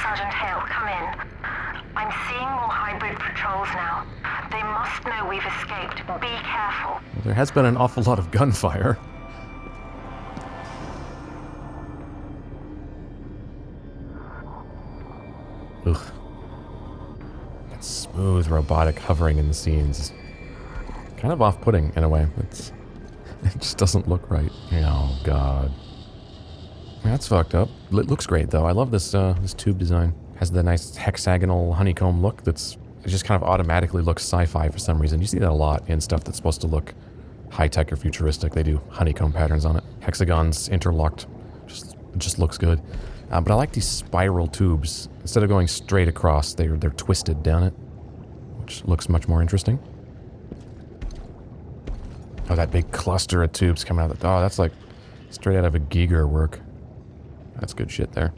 Sergeant Hale, come in. I'm seeing more hybrid patrols now. They must know we've escaped. Be careful. Well, there has been an awful lot of gunfire. Ugh. That smooth robotic hovering in the scenes is kind of off-putting in a way. It just doesn't look right. Oh god. That's fucked up. It looks great though. I love this this tube design. Has the nice hexagonal honeycomb look that's... It just kind of automatically looks sci-fi for some reason. You see that a lot in stuff that's supposed to look high-tech or futuristic. They do honeycomb patterns on it. Hexagons interlocked. Just looks good. But I like these spiral tubes. Instead of going straight across, they're twisted down it, which looks much more interesting. Oh, that big cluster of tubes coming out of the... Oh, that's like straight out of a Giger work. That's good shit there.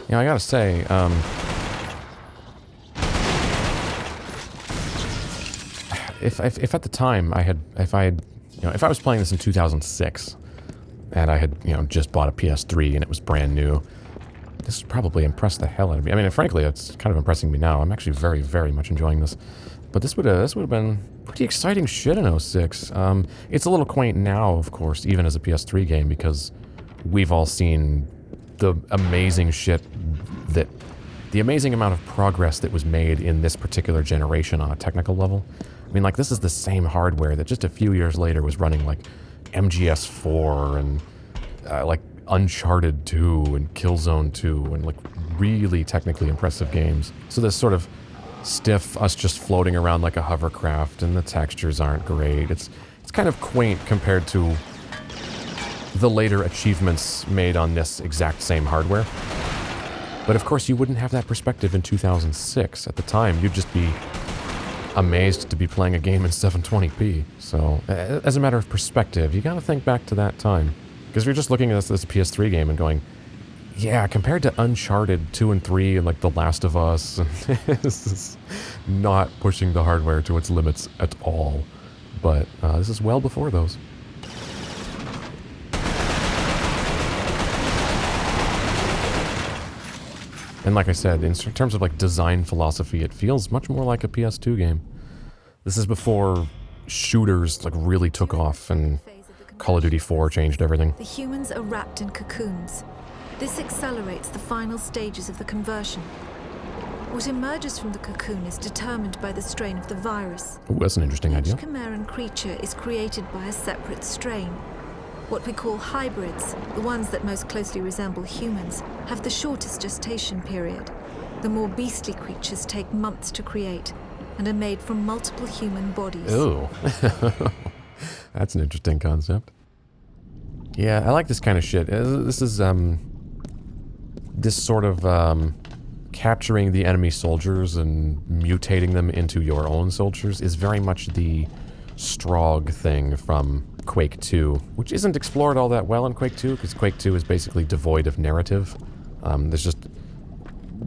Yeah, I gotta say, if at the time if I was playing this in 2006, and I had, just bought a PS3 and it was brand new, this would probably impress the hell out of me. I mean, frankly, it's kind of impressing me now. I'm actually very, very much enjoying this. But this would have been pretty exciting shit in 06. It's a little quaint now, of course, even as a PS3 game, because we've all seen the amazing shit the amazing amount of progress that was made in this particular generation on a technical level. I mean, like, this is the same hardware that just a few years later was running, like, MGS4 and, like, Uncharted 2 and Killzone 2 and, like, really technically impressive games. So this sort of stiff, us just floating around like a hovercraft, and the textures aren't great. It's kind of quaint compared to the later achievements made on this exact same hardware. But of course you wouldn't have that perspective in 2006. At the time, you'd just be amazed to be playing a game in 720p. So, as a matter of perspective, you gotta think back to that time. Because if you're just looking at this PS3 game and going, yeah, compared to Uncharted 2 and 3 and like The Last of Us, this is not pushing the hardware to its limits at all. But this is well before those. And like I said, in terms of like design philosophy, it feels much more like a PS2 game. This is before shooters like really took off and Call of Duty 4 changed everything. The humans are wrapped in cocoons. This accelerates the final stages of the conversion. What emerges from the cocoon is determined by the strain of the virus. Ooh, that's an interesting idea. Each Chimeran creature is created by a separate strain. What we call hybrids, the ones that most closely resemble humans, have the shortest gestation period. The more beastly creatures take months to create and are made from multiple human bodies. Ooh. That's an interesting concept. Yeah, I like this kind of shit. This is, this sort of, capturing the enemy soldiers and mutating them into your own soldiers is very much the Strogg thing from Quake II, which isn't explored all that well in Quake II, because Quake II is basically devoid of narrative. There's just...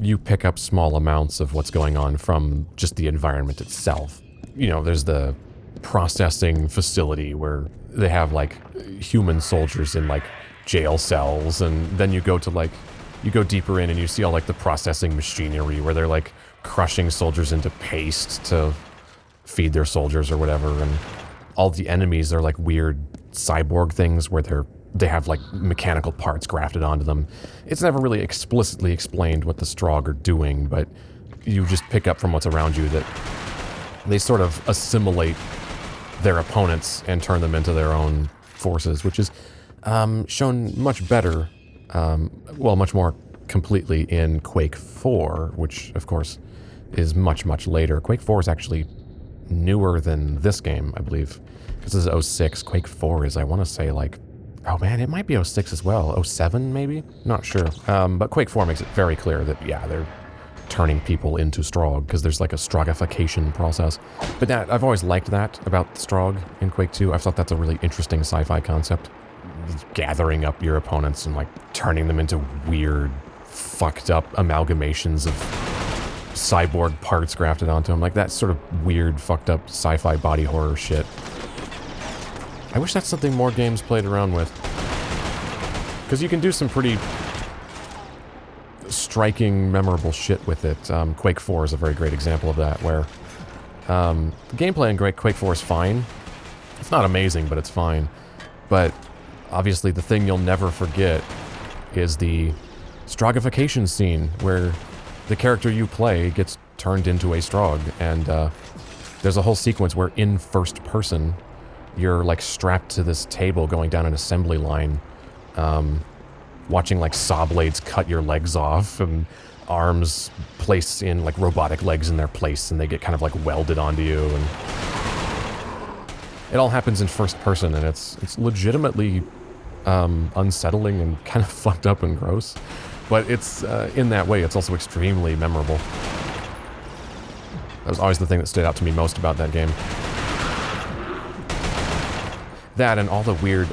you pick up small amounts of what's going on from just the environment itself. You know, there's the processing facility where they have, like, human soldiers in, like, jail cells, and then you go to, like, you go deeper in and you see all, like, the processing machinery where they're, like, crushing soldiers into paste to feed their soldiers or whatever, and all the enemies are, like, weird cyborg things where they have, like, mechanical parts grafted onto them. It's never really explicitly explained what the Strogg are doing, but you just pick up from what's around you that they sort of assimilate their opponents and turn them into their own forces, which is shown much better, well, much more completely in Quake IV, which, of course, is much, much later. Quake IV is actually newer than this game, I believe. This is 06. Quake IV is, I want to say, like... oh man, it might be 06 as well. 07, maybe? Not sure. But Quake IV makes it very clear that, yeah, they're turning people into Strogg, because there's like a Stroggification process. But that, I've always liked that about Strogg in Quake II. I thought that's a really interesting sci-fi concept. Gathering up your opponents and like turning them into weird, fucked up amalgamations of cyborg parts grafted onto him. Like that sort of weird, fucked up sci-fi body horror shit. I wish that's something more games played around with. Because you can do some pretty striking, memorable shit with it. Quake 4 is a very great example of that, where the gameplay in Quake 4 is fine. It's not amazing, but it's fine. But obviously the thing you'll never forget is the Stroggification scene, where the character you play gets turned into a Strogg, and there's a whole sequence where in first person, you're like strapped to this table going down an assembly line, watching like saw blades cut your legs off, and arms placed in like robotic legs in their place, and they get kind of like welded onto you, and it all happens in first person, and it's legitimately unsettling and kind of fucked up and gross. But it's, in that way, it's also extremely memorable. That was always the thing that stood out to me most about that game. That and all the weird,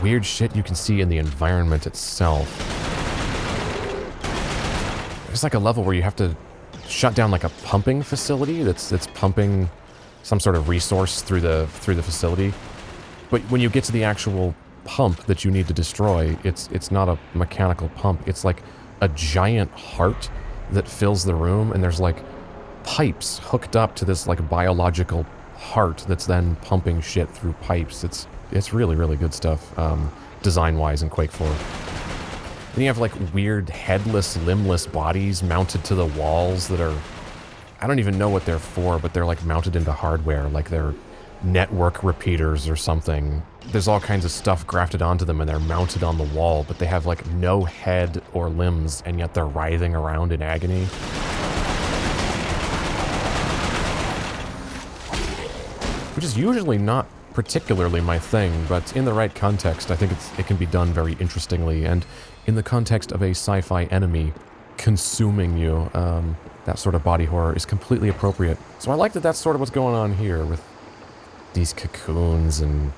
weird shit you can see in the environment itself. There's like a level where you have to shut down like a pumping facility that's pumping some sort of resource through the facility. But when you get to the actual pump that you need to destroy, it's not a mechanical pump. It's like a giant heart that fills the room, and there's like pipes hooked up to this like biological heart that's then pumping shit through pipes. It's really, really good stuff, design-wise in Quake 4. Then you have like weird headless, limbless bodies mounted to the walls that are, I don't even know what they're for, but they're like mounted into hardware, like they're network repeaters or something. There's all kinds of stuff grafted onto them, and they're mounted on the wall, but they have like no head or limbs, and yet they're writhing around in agony. Which is usually not particularly my thing, but in the right context, I think it can be done very interestingly, and in the context of a sci-fi enemy consuming you, that sort of body horror is completely appropriate. So I like that that's sort of what's going on here with these cocoons and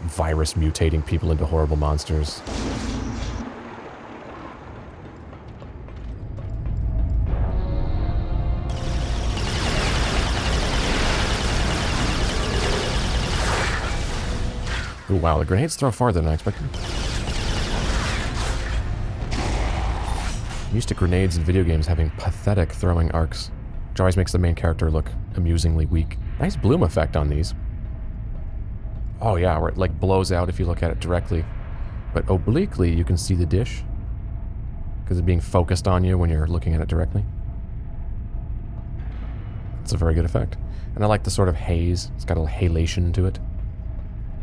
virus mutating people into horrible monsters. Ooh, wow, the grenades throw farther than I expected. I'm used to grenades in video games having pathetic throwing arcs, which always makes the main character look amusingly weak. Nice bloom effect on these. Oh yeah, where it like blows out if you look at it directly. But obliquely you can see the dish, because it's being focused on you when you're looking at it directly. It's a very good effect. And I like the sort of haze. It's got a halation to it.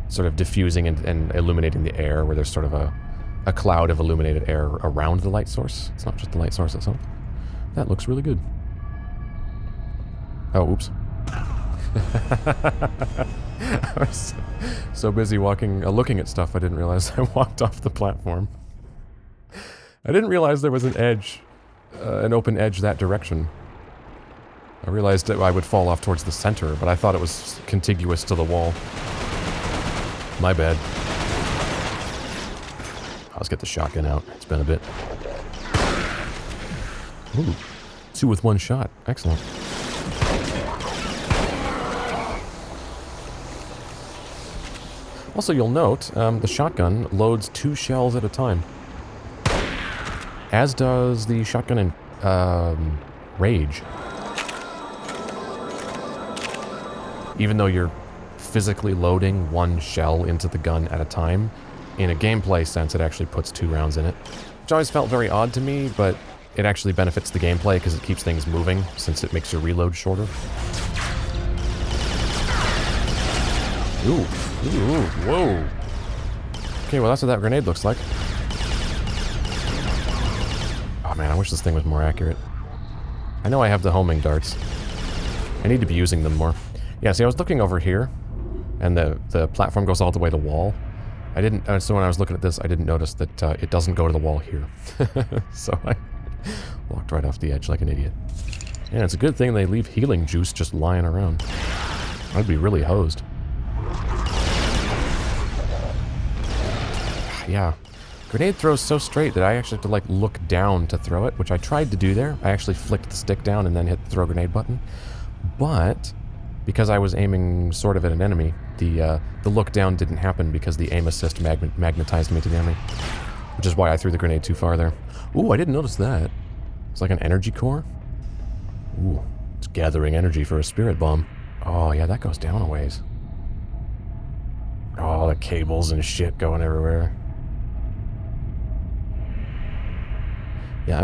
Sort of diffusing and illuminating the air, where there's sort of a cloud of illuminated air around the light source. It's not just the light source itself. That looks really good. Oh, oops. I was so busy looking at stuff, I didn't realize I walked off the platform. I didn't realize there was an edge, an open edge that direction. I realized that I would fall off towards the center, but I thought it was contiguous to the wall. My bad. Let's get the shotgun out. It's been a bit. Ooh, 2 with 1 shot. Excellent. Also, you'll note, the shotgun loads 2 shells at a time. As does the shotgun in Rage. Even though you're physically loading 1 shell into the gun at a time, in a gameplay sense, it actually puts 2 rounds in it. Which always felt very odd to me, but it actually benefits the gameplay because it keeps things moving, since it makes your reload shorter. Ooh, whoa. Okay, well that's what that grenade looks like. Oh man, I wish this thing was more accurate. I know I have the homing darts. I need to be using them more. Yeah, see, I was looking over here, and the platform goes all the way to the wall. So when I was looking at this, I didn't notice that it doesn't go to the wall here. So I walked right off the edge like an idiot. Yeah, it's a good thing they leave healing juice just lying around. I'd be really hosed. Yeah, Grenade throws so straight that I actually have to like look down to throw it, which I tried to do there. I actually flicked the stick down and then hit the throw grenade button. But because I was aiming sort of at an enemy, the look down didn't happen because the aim assist magnetized me to the enemy. Which is why I threw the grenade too far there. Ooh, I didn't notice that. It's like an energy core. Ooh, it's gathering energy for a spirit bomb. Oh yeah, that goes down a ways. Oh, the cables and shit going everywhere. Yeah,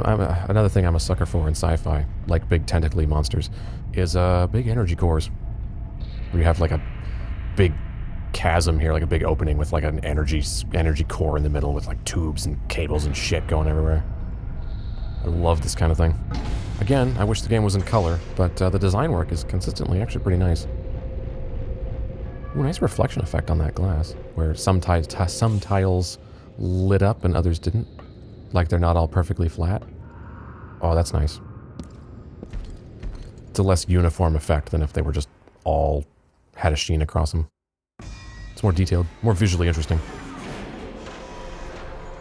another thing I'm a sucker for in sci-fi, like big tentacly monsters, is big energy cores. Where you have like a big chasm here, like a big opening with like an energy core in the middle with like tubes and cables and shit going everywhere. I love this kind of thing. Again, I wish the game was in color, but the design work is consistently actually pretty nice. Ooh, nice reflection effect on that glass, where some tiles lit up and others didn't. Like they're not all perfectly flat. Oh, that's nice. It's a less uniform effect than if they were just all had a sheen across them. It's more detailed, more visually interesting.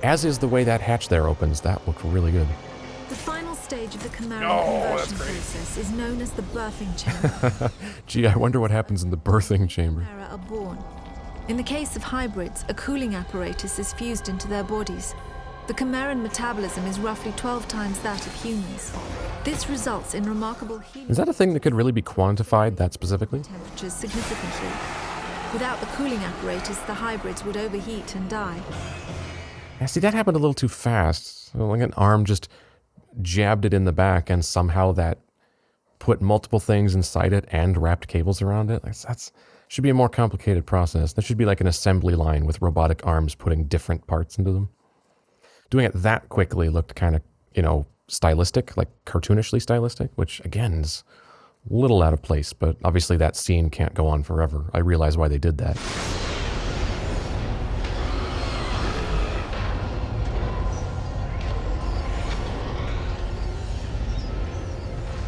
As is the way that hatch there opens. That looked really good. The final stage of the Chimeran conversion process is known as the birthing chamber. Gee, I wonder what happens in the birthing chamber. Are born. In the case of hybrids, a cooling apparatus is fused into their bodies. The Chimeran metabolism is roughly 12 times that of humans. This results in remarkable heating. Is that a thing that could really be quantified that specifically? Temperatures significantly. Without the cooling apparatus, the hybrids would overheat and die. Yeah, see, that happened a little too fast. Like an arm just jabbed it in the back and somehow that put multiple things inside it and wrapped cables around it. That's should be a more complicated process. There should be like an assembly line with robotic arms putting different parts into them. Doing it that quickly looked kind of, you know, stylistic, like cartoonishly stylistic, which again is a little out of place, but obviously that scene can't go on forever. I realize why they did that.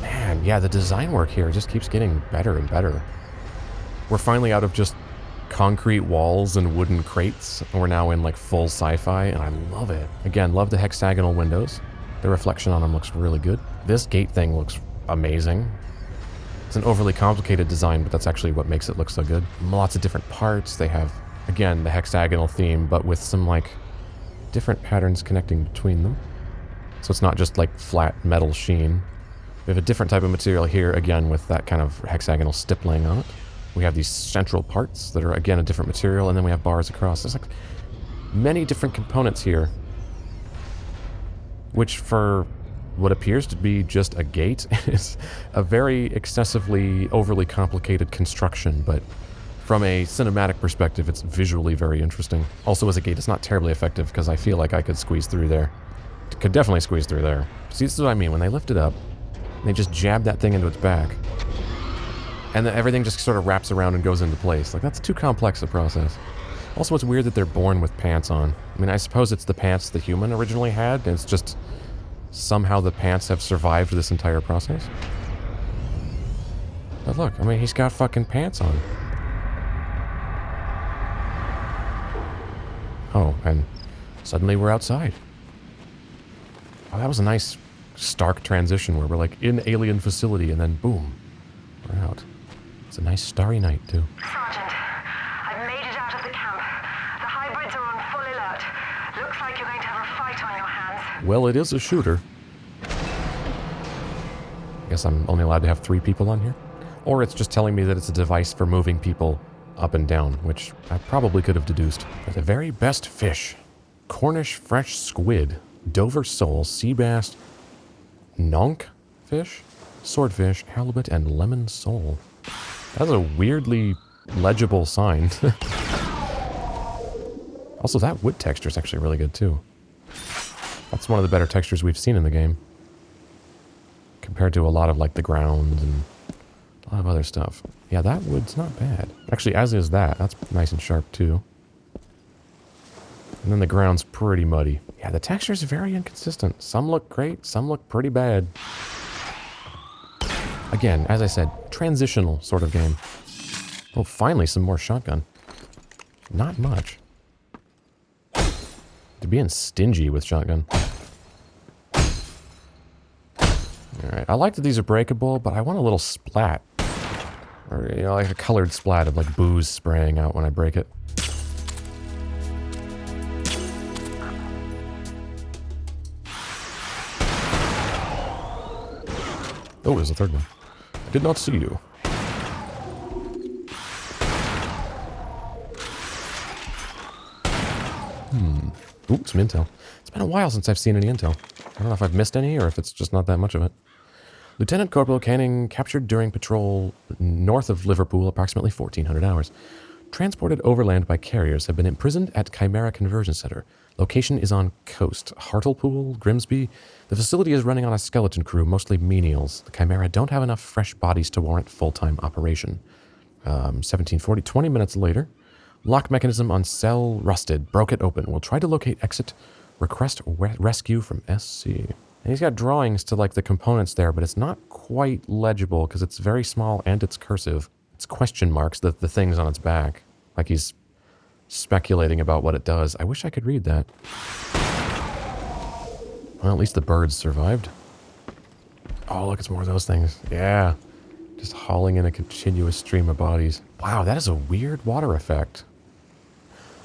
Man, yeah, the design work here just keeps getting better and better. We're finally out of just concrete walls and wooden crates, and we're now in like full sci-fi, and I love it. Again, love the hexagonal windows. The reflection on them looks really good. This gate thing looks amazing. It's an overly complicated design, but that's actually what makes it look so good. Lots of different parts. They have, again, the hexagonal theme, but with some like different patterns connecting between them. So it's not just like flat metal sheen. We have a different type of material here, again, with that kind of hexagonal stippling on it. We have these central parts that are, again, a different material, and then we have bars across. There's like many different components here, which for what appears to be just a gate is a very excessively, overly complicated construction, but from a cinematic perspective, it's visually very interesting. Also, as a gate, it's not terribly effective, because I feel like I could squeeze through there. Could definitely squeeze through there. See, this is what I mean. When they lift it up, they just jab that thing into its back, and then everything just sort of wraps around and goes into place. Like, that's too complex a process. Also, it's weird that they're born with pants on. I mean, I suppose it's the pants the human originally had, and it's just somehow the pants have survived this entire process. But look, I mean, he's got fucking pants on. Oh, and suddenly we're outside. Oh, that was a nice stark transition where we're like in alien facility and then boom, we're out. It's a nice starry night too. Sergeant, I've made it out of the camp. The hybrids are on full alert. Looks like you're going to have a fight on your hands. Well, it is a shooter. I guess I'm only allowed to have 3 people on here. Or it's just telling me that it's a device for moving people up and down, which I probably could have deduced. For the very best fish. Cornish fresh squid, Dover sole, sea bass, nonk fish, swordfish, halibut, and lemon sole. That's a weirdly legible sign. Also, that wood texture is actually really good too. That's one of the better textures we've seen in the game, compared to a lot of like the ground and a lot of other stuff. Yeah, that wood's not bad. Actually, as is that. That's nice and sharp too. And then the ground's pretty muddy. Yeah, the texture's very inconsistent. Some look great, some look pretty bad. Again, as I said, transitional sort of game. Oh, finally some more shotgun. Not much. They're being stingy with shotgun. Alright, I like that these are breakable, but I want a little splat. Or, you know, like a colored splat of like booze spraying out when I break it. Oh, there's a third one. I did not see you. Ooh, some intel. It's been a while since I've seen any intel. I don't know if I've missed any or if it's just not that much of it. Lieutenant Corporal Canning captured during patrol north of Liverpool approximately 1400 hours. Transported overland by carriers, have been imprisoned at Chimera Conversion Center. Location is on coast. Hartlepool, Grimsby. The facility is running on a skeleton crew, mostly menials. The Chimera don't have enough fresh bodies to warrant full-time operation. 1740, 20 minutes later. Lock mechanism on cell rusted. Broke it open. We'll try to locate exit. Request rescue from SC. And he's got drawings to like the components there, but it's not quite legible because it's very small and it's cursive. It's question marks, the things on its back. Like he's speculating about what it does. I wish I could read that. Well, at least the birds survived. Oh, look, it's more of those things. Yeah. Just hauling in a continuous stream of bodies. Wow, that is a weird water effect.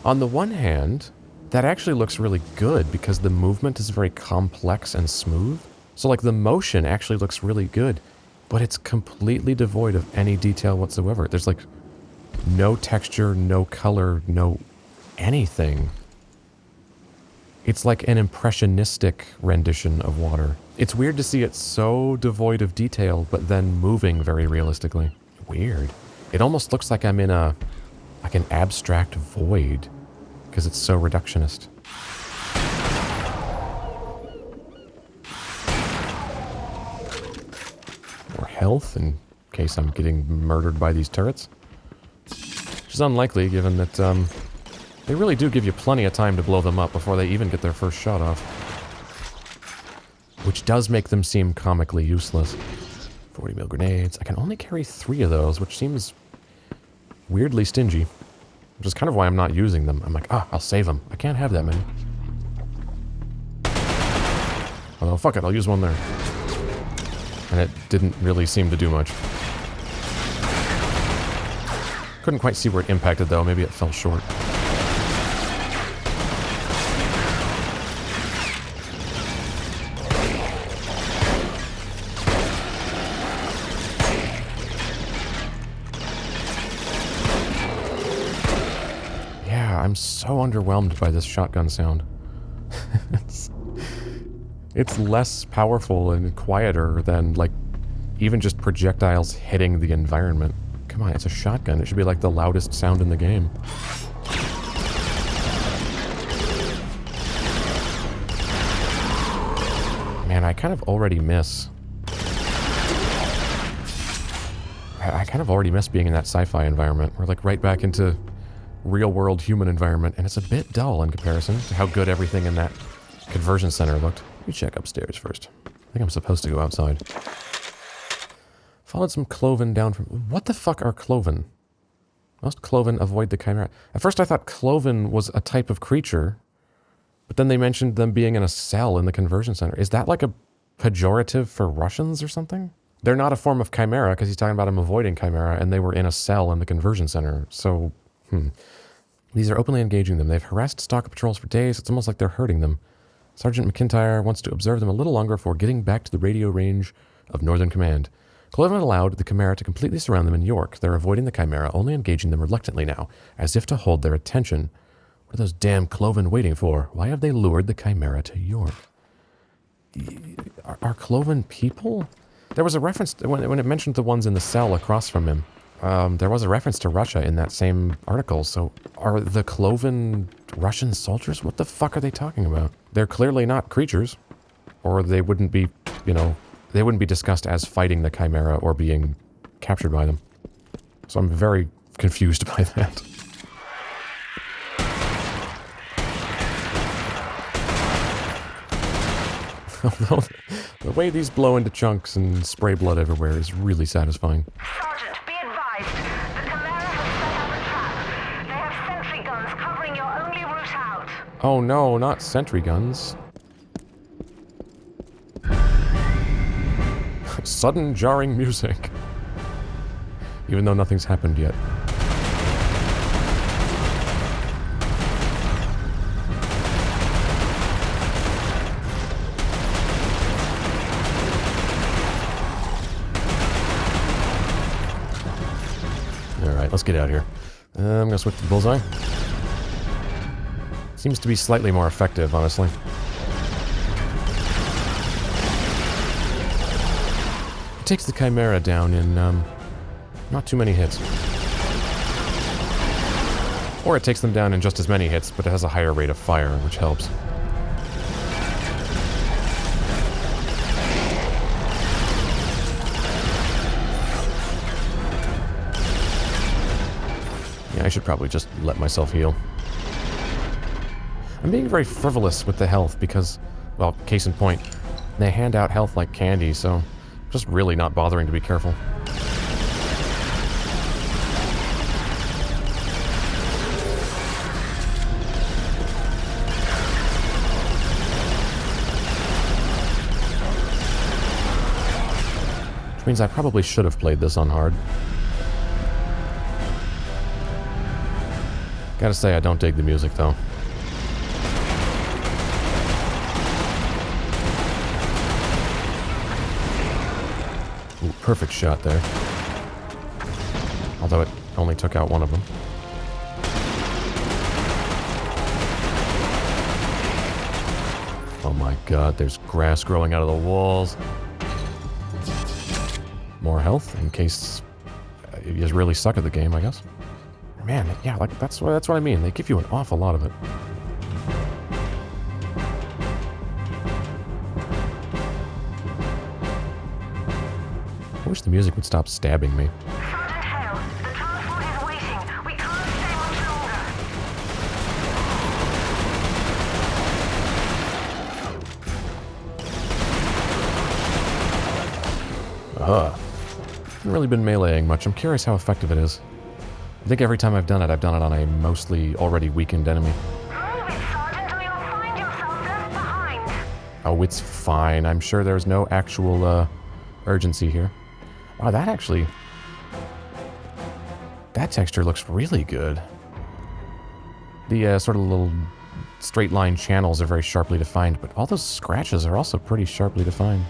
On the one hand, that actually looks really good because the movement is very complex and smooth. So like the motion actually looks really good, but it's completely devoid of any detail whatsoever. There's like no texture, no color, no anything. It's like an impressionistic rendition of water. It's weird to see it so devoid of detail, but then moving very realistically. Weird. It almost looks like I'm in an abstract void, because it's so reductionist. More health in case I'm getting murdered by these turrets. Which is unlikely, given that they really do give you plenty of time to blow them up before they even get their first shot off. Which does make them seem comically useless. 40 mil grenades. I can only carry 3 of those, which seems weirdly stingy. Which is kind of why I'm not using them. I'm like, I'll save them. I can't have that many. Oh, fuck it, I'll use one there. And it didn't really seem to do much. Couldn't quite see where it impacted though, maybe it fell short. I'm so underwhelmed by this shotgun sound. It's less powerful and quieter than, like, even just projectiles hitting the environment. Come on, it's a shotgun. It should be like the loudest sound in the game. Man, I kind of already miss... I kind of already miss being in that sci-fi environment. We're like right back into real-world human environment, and it's a bit dull in comparison to how good everything in that conversion center looked. Let me check upstairs first. I think I'm supposed to go outside. Followed some Cloven down from... What the fuck are Cloven? Most Cloven avoid the Chimera. At first I thought Cloven was a type of creature, but then they mentioned them being in a cell in the conversion center. Is that like a pejorative for Russians or something? They're not a form of Chimera, because he's talking about them avoiding Chimera, and they were in a cell in the conversion center, so... These are openly engaging them. They've harassed stalker patrols for days. It's almost like they're hurting them. Sergeant McIntyre wants to observe them a little longer before getting back to the radio range of Northern Command. Cloven allowed the Chimera to completely surround them in York. They're avoiding the Chimera, only engaging them reluctantly now, as if to hold their attention. What are those damn Cloven waiting for? Why have they lured the Chimera to York? Are Cloven people? There was a reference, when it mentioned the ones in the cell across from him, there was a reference to Russia in that same article, so are the Cloven Russian soldiers? What the fuck are they talking about? They're clearly not creatures, or they wouldn't be, you know, they wouldn't be discussed as fighting the Chimera or being captured by them. So I'm very confused by that. Although the way these blow into chunks and spray blood everywhere is really satisfying. Sergeant, be advised. The Chimera has set out a trap. They have sentry guns covering your only route out. Oh no, not sentry guns. Sudden jarring music. Even though nothing's happened yet. Alright, let's get out of here. I'm gonna switch to Bullseye. Seems to be slightly more effective, honestly. It takes the Chimera down in, not too many hits. Or it takes them down in just as many hits, but it has a higher rate of fire, which helps. Yeah, I should probably just let myself heal. I'm being very frivolous with the health because, well, case in point, they hand out health like candy, so I'm just really not bothering to be careful. Which means I probably should have played this on hard. Gotta say, I don't dig the music, though. Ooh, perfect shot there. Although it only took out one of them. Oh my god, there's grass growing out of the walls. More health, in case you just really suck at the game, I guess. Man, yeah, like that's what I mean. They give you an awful lot of it. I wish the music would stop stabbing me. Sergeant Hale, the transport is waiting. We can't stay much longer. Haven't really been meleeing much. I'm curious how effective it is. I think every time I've done it on a mostly already weakened enemy. Move it, Sergeant, or you'll find yourself left behind. Oh, it's fine. I'm sure there's no actual, urgency here. Wow, that texture looks really good. The, sort of little straight line channels are very sharply defined, but all those scratches are also pretty sharply defined.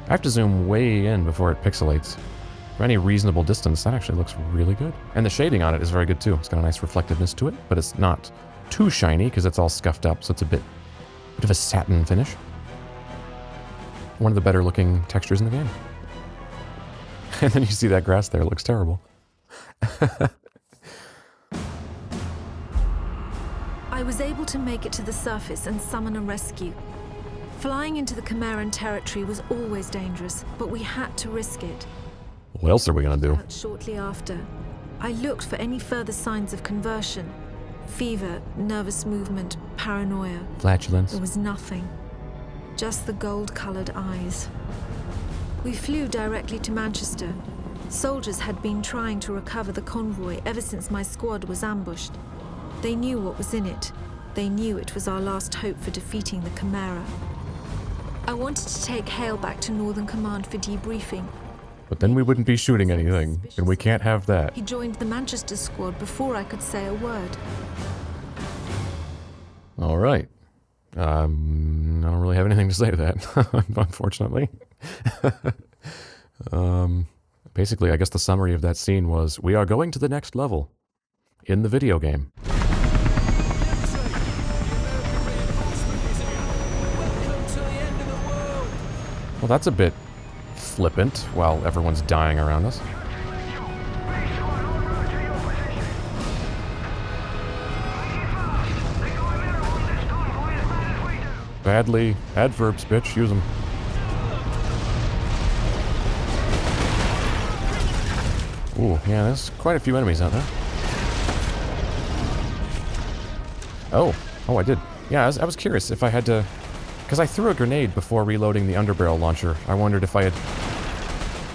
I have to zoom way in before it pixelates. For any reasonable distance, that actually looks really good. And the shading on it is very good too. It's got a nice reflectiveness to it, but it's not too shiny because it's all scuffed up, so it's a bit of a satin finish. One of the better looking textures in the game. And then you see that grass there, it looks terrible. I was able to make it to the surface and summon a rescue. Flying into the Chimeran territory was always dangerous, but we had to risk it. What else are we gonna do? Shortly after, I looked for any further signs of conversion. Fever, nervous movement, paranoia. Flatulence. There was nothing. Just the gold-colored eyes. We flew directly to Manchester. Soldiers had been trying to recover the convoy ever since my squad was ambushed. They knew what was in it. They knew it was our last hope for defeating the Chimera. I wanted to take Hale back to Northern Command for debriefing. But then we wouldn't be shooting anything, and we can't have that. He joined the Manchester squad before I could say a word. All right. I don't really have anything to say to that, unfortunately. Basically, I guess the summary of that scene was, we are going to the next level in the video game. Well, that's a bit flippant while everyone's dying around us. Badly. Adverbs, bitch. Use them. Ooh, yeah, there's quite a few enemies out there. Oh, I did. Yeah, I was curious if I had to... Because I threw a grenade before reloading the underbarrel launcher. I wondered if I had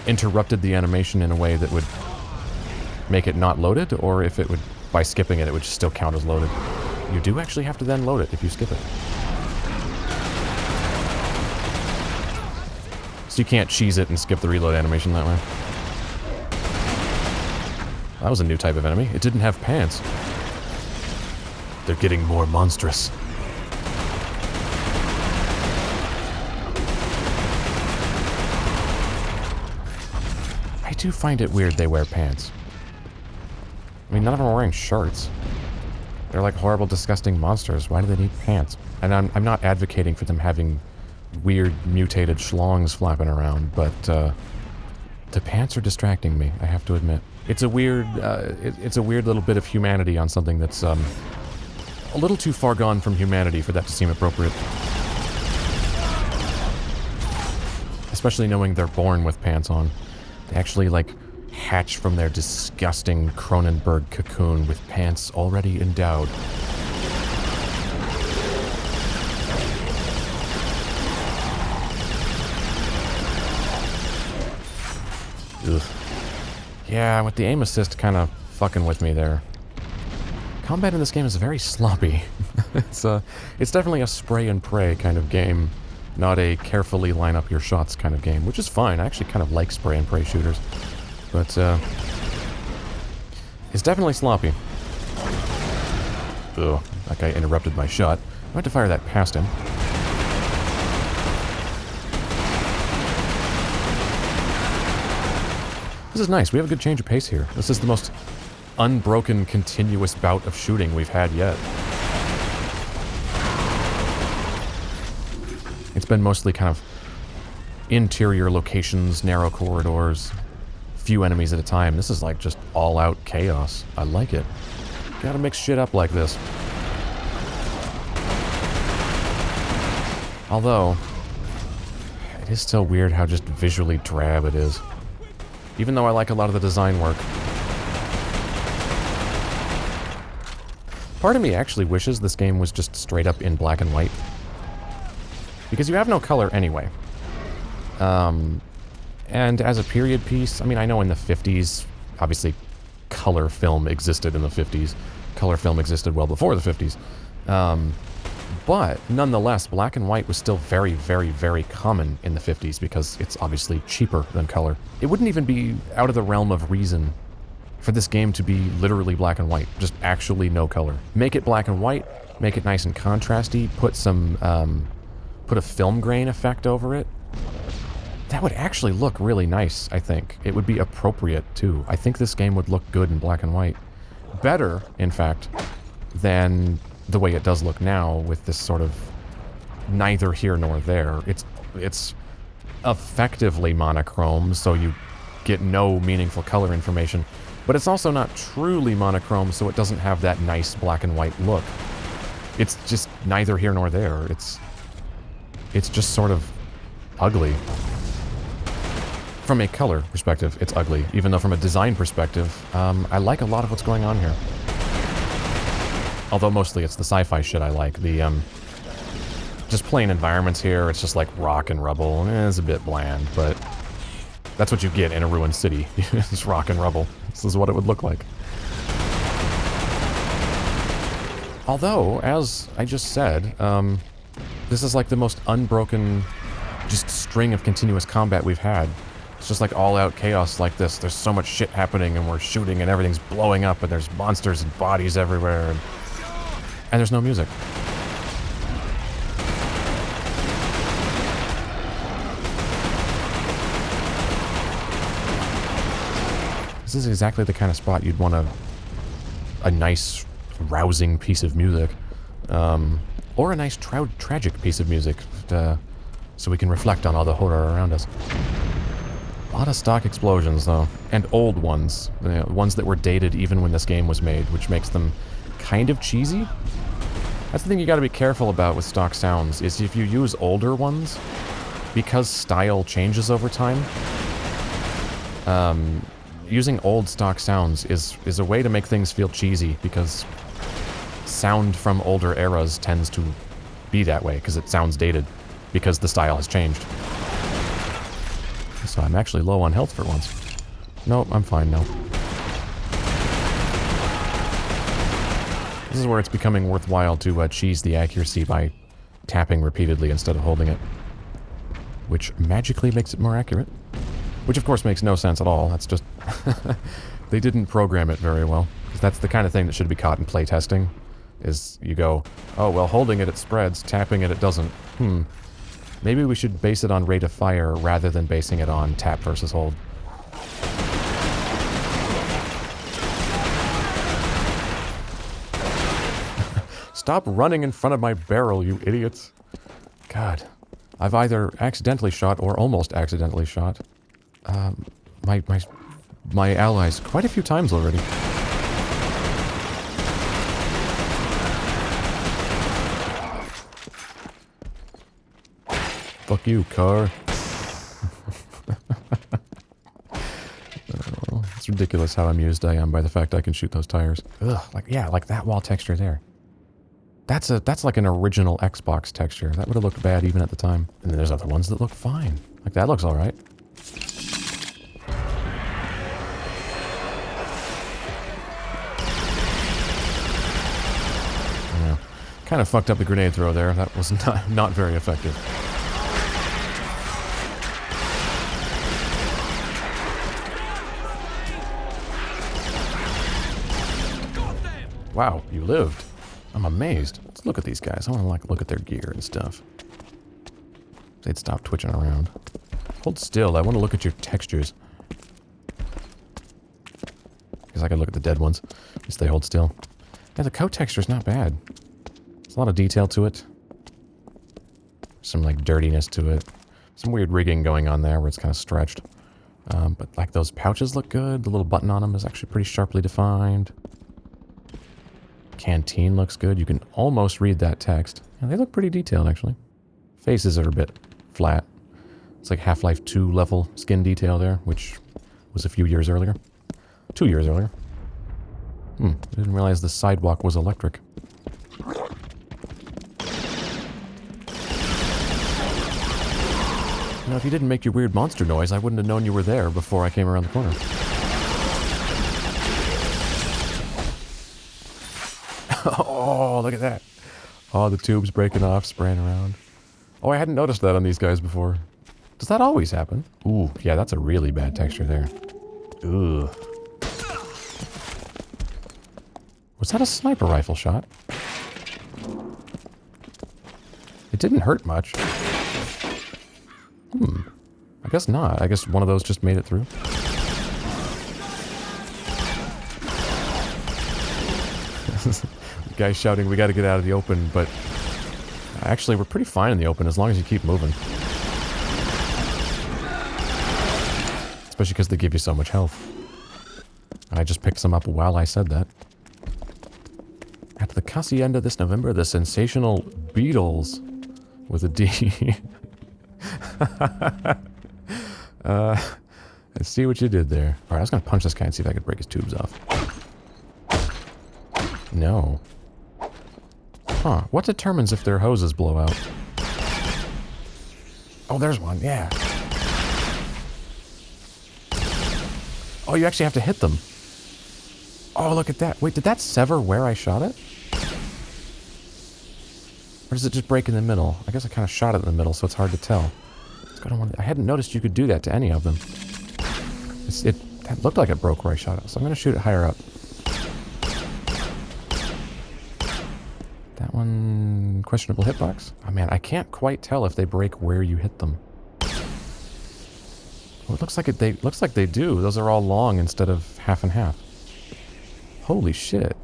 interrupted the animation in a way that would make it not loaded, or if it would, by skipping it, it would still count as loaded. you do actually have to then load it if you skip it. So you can't cheese it and skip the reload animation that way. That was a new type of enemy. It didn't have pants. They're getting more monstrous. I do find it weird they wear pants. I mean, none of them are wearing shirts. They're like horrible, disgusting monsters. Why do they need pants? And I'm not advocating for them having weird, mutated schlongs flapping around, but the pants are distracting me, I have to admit. It's a weird, it's a weird little bit of humanity on something that's a little too far gone from humanity for that to seem appropriate. Especially knowing they're born with pants on. They actually, like, hatch from their disgusting Cronenberg cocoon with pants already endowed. Ugh. Yeah, with the aim assist kind of fucking with me there. Combat in this game is very sloppy. It's definitely a spray and pray kind of game, not a carefully line up your shots kind of game, which is fine. I actually kind of like spray and pray shooters. But, it's definitely sloppy. Ugh, that guy interrupted my shot. I had to fire that past him. This is nice. We have a good change of pace here. This is the most unbroken, continuous bout of shooting we've had yet. It's been mostly kind of interior locations, narrow corridors, few enemies at a time. This is like just all-out chaos. I like it. Gotta mix shit up like this. Although, it is still weird how just visually drab it is. Even though I like a lot of the design work. Part of me actually wishes this game was just straight up in black and white. Because you have no color anyway. And as a period piece, I mean, I know in the 50s, obviously, color film existed in the 50s. Color film existed well before the 50s. But, nonetheless, black and white was still very, very, very common in the 50s because it's obviously cheaper than color. It wouldn't even be out of the realm of reason for this game to be literally black and white. Just actually no color. Make it black and white, make it nice and contrasty, put some, put a film grain effect over it. That would actually look really nice, I think. It would be appropriate, too. I think this game would look good in black and white. Better, in fact, than the way it does look now with this sort of neither here nor there. It's effectively monochrome, so you get no meaningful color information, but it's also not truly monochrome, so it doesn't have that nice black and white look. It's just neither here nor there. It's just sort of ugly. From a color perspective, it's ugly, even though from a design perspective, I like a lot of what's going on here. Although mostly it's the sci-fi shit I like. The, just plain environments here, it's just like rock and rubble. It's a bit bland, but that's what you get in a ruined city. It's rock and rubble. This is what it would look like. Although, as I just said, this is like the most unbroken just string of continuous combat we've had. It's just like all-out chaos like this. There's so much shit happening, and we're shooting, and everything's blowing up, and there's monsters and bodies everywhere, and there's no music. This is exactly the kind of spot you'd want a nice, rousing piece of music. Or a nice, tragic piece of music, so we can reflect on all the horror around us. A lot of stock explosions, though. And old ones. Ones that were dated even when this game was made, which makes them kind of cheesy. That's the thing you gotta be careful about with stock sounds, is if you use older ones, because style changes over time, using old stock sounds is a way to make things feel cheesy, because sound from older eras tends to be that way, because it sounds dated, because the style has changed. So I'm actually low on health for once. Nope, I'm fine now. This is where it's becoming worthwhile to cheese the accuracy by tapping repeatedly instead of holding it. Which magically makes it more accurate. Which of course makes no sense at all. That's just... they didn't program it very well. Because that's the kind of thing that should be caught in playtesting. Is you go, oh, well, holding it spreads, tapping it doesn't. Maybe we should base it on rate of fire rather than basing it on tap versus hold. Stop running in front of my barrel, you idiots. God. I've either accidentally shot or almost accidentally shot my allies quite a few times already. Fuck you, car. Oh, it's ridiculous how amused I am by the fact I can shoot those tires. Ugh, like that wall texture there. That's like an original Xbox texture. That would have looked bad even at the time. And then there's other ones that look fine. Like that looks alright. Yeah. Kind of fucked up the grenade throw there. That was not very effective. Wow, you lived. I'm amazed. Let's look at these guys. I want to look at their gear and stuff. They'd stop twitching around. Hold still. I want to look at your textures. Because I can look at the dead ones. Just they hold still. Yeah, the coat texture's not bad. There's a lot of detail to it. Some like dirtiness to it. Some weird rigging going on there where it's kind of stretched. But like those pouches look good. The little button on them is actually pretty sharply defined. Canteen looks good. You can almost read that text. And they look pretty detailed, actually. Faces are a bit flat. It's like Half-Life 2 level skin detail there, which was a few years earlier. 2 years earlier. I didn't realize the sidewalk was electric. You know, if you didn't make your weird monster noise, I wouldn't have known you were there before I came around the corner. Oh, look at that. Oh, the tube's breaking off, spraying around. Oh, I hadn't noticed that on these guys before. Does that always happen? Ooh, yeah, that's a really bad texture there. Ugh. Was that a sniper rifle shot? It didn't hurt much. I guess not. I guess one of those just made it through. Guy shouting, we gotta get out of the open, but actually we're pretty fine in the open as long as you keep moving. Especially because they give you so much health. And I just picked some up while I said that. At the Hacienda this November, the sensational Beatles with a D. I see what you did there. Alright, I was gonna punch this guy and see if I could break his tubes off. No. Huh, what determines if their hoses blow out? Oh, there's one, yeah. Oh, you actually have to hit them. Oh, look at that. Wait, did that sever where I shot it? Or does it just break in the middle? I guess I kind of shot it in the middle, so it's hard to tell. I hadn't noticed you could do that to any of them. It looked like it broke where I shot it, so I'm going to shoot it higher up. That one... questionable hitbox? Oh man, I can't quite tell if they break where you hit them. Well, it looks like they do. Those are all long instead of half and half. Holy shit.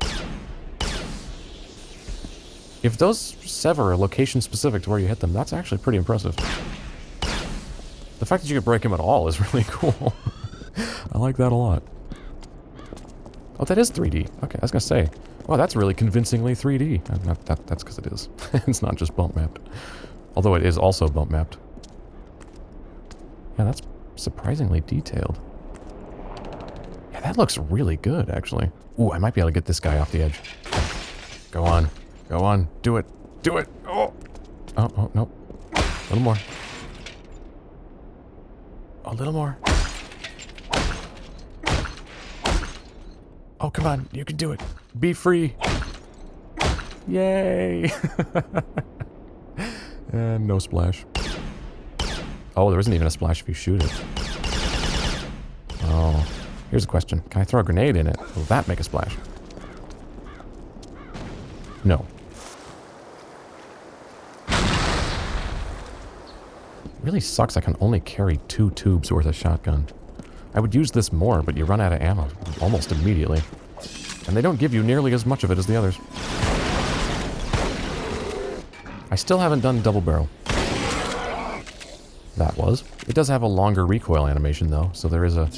If those sever location specific to where you hit them, that's actually pretty impressive. The fact that you could break them at all is really cool. I like that a lot. Oh, that is 3D. Okay, I was gonna say. Wow, that's really convincingly 3D. That's because it is. It's not just bump mapped. Although it is also bump mapped. Yeah, that's surprisingly detailed. Yeah, that looks really good, actually. Ooh, I might be able to get this guy off the edge. Go on. Go on. Do it. Do it. Oh. Oh, nope. A little more. A little more. Oh, come on. You can do it. Be free. Yay! And no splash. Oh, there isn't even a splash if you shoot it. Oh, here's a question. Can I throw a grenade in it? Will that make a splash? No. Really sucks I can only carry 2 tubes worth of shotgun. I would use this more, but you run out of ammo almost immediately. And they don't give you nearly as much of it as the others. I still haven't done double barrel. That was. It does have a longer recoil animation though, so there is a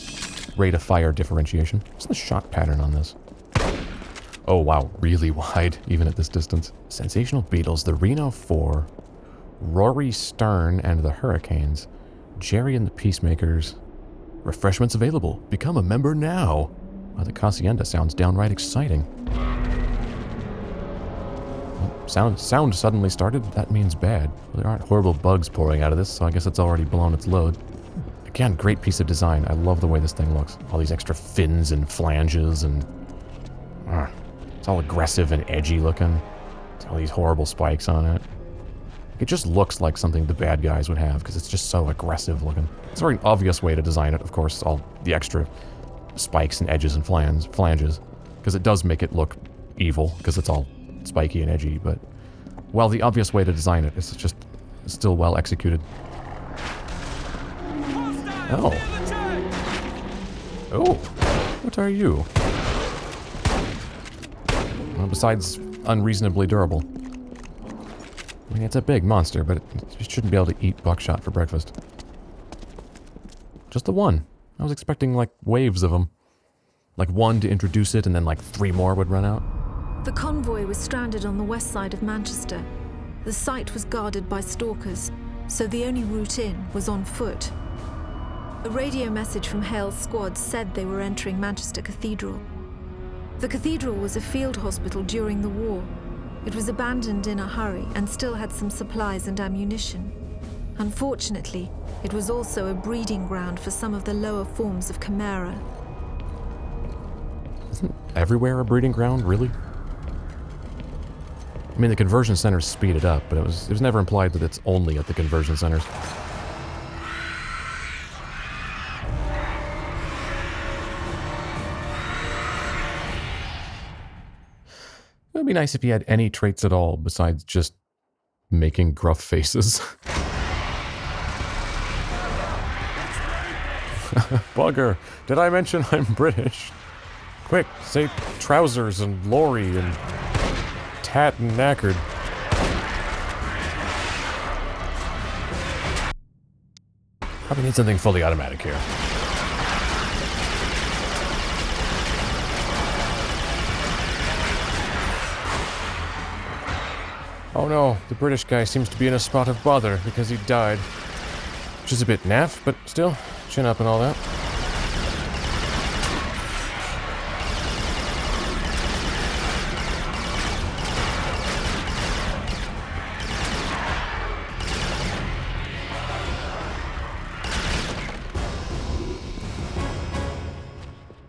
rate of fire differentiation. What's the shot pattern on this? Oh wow, really wide, even at this distance. Sensational Beetles, the Reno 4, Rory Stern and the Hurricanes, Jerry and the Peacemakers. Refreshments available. Become a member now. Wow, the Hacienda sounds downright exciting. Oh, sound suddenly started. That means bad. Well, there aren't horrible bugs pouring out of this, so I guess it's already blown its load. Again, great piece of design. I love the way this thing looks. All these extra fins and flanges and... it's all aggressive and edgy looking. It's all these horrible spikes on it. It just looks like something the bad guys would have, because it's just so aggressive looking. It's a very obvious way to design it, of course, all the extra spikes and edges and flanges, because it does make it look evil, because it's all spiky and edgy, but, well, the obvious way to design it is just still well executed. Oh. Oh. What are you? Well, besides unreasonably durable. I mean, it's a big monster, but it shouldn't be able to eat buckshot for breakfast. Just the one. I was expecting, like, waves of them. Like, one to introduce it, and then, like, 3 more would run out. The convoy was stranded on the west side of Manchester. The site was guarded by stalkers, so the only route in was on foot. A radio message from Hale's squad said they were entering Manchester Cathedral. The cathedral was a field hospital during the war. It was abandoned in a hurry and still had some supplies and ammunition. Unfortunately, it was also a breeding ground for some of the lower forms of Chimera. Isn't everywhere a breeding ground, really? I mean, the conversion centers speed it up, but it was never implied that it's only at the conversion centers. It would be nice if he had any traits at all besides just making gruff faces. Bugger, did I mention I'm British? Quick, say trousers and lorry and tat and knackered. Probably need something fully automatic here. Oh no, the British guy seems to be in a spot of bother because he died. Which is a bit naff, but still, chin up and all that.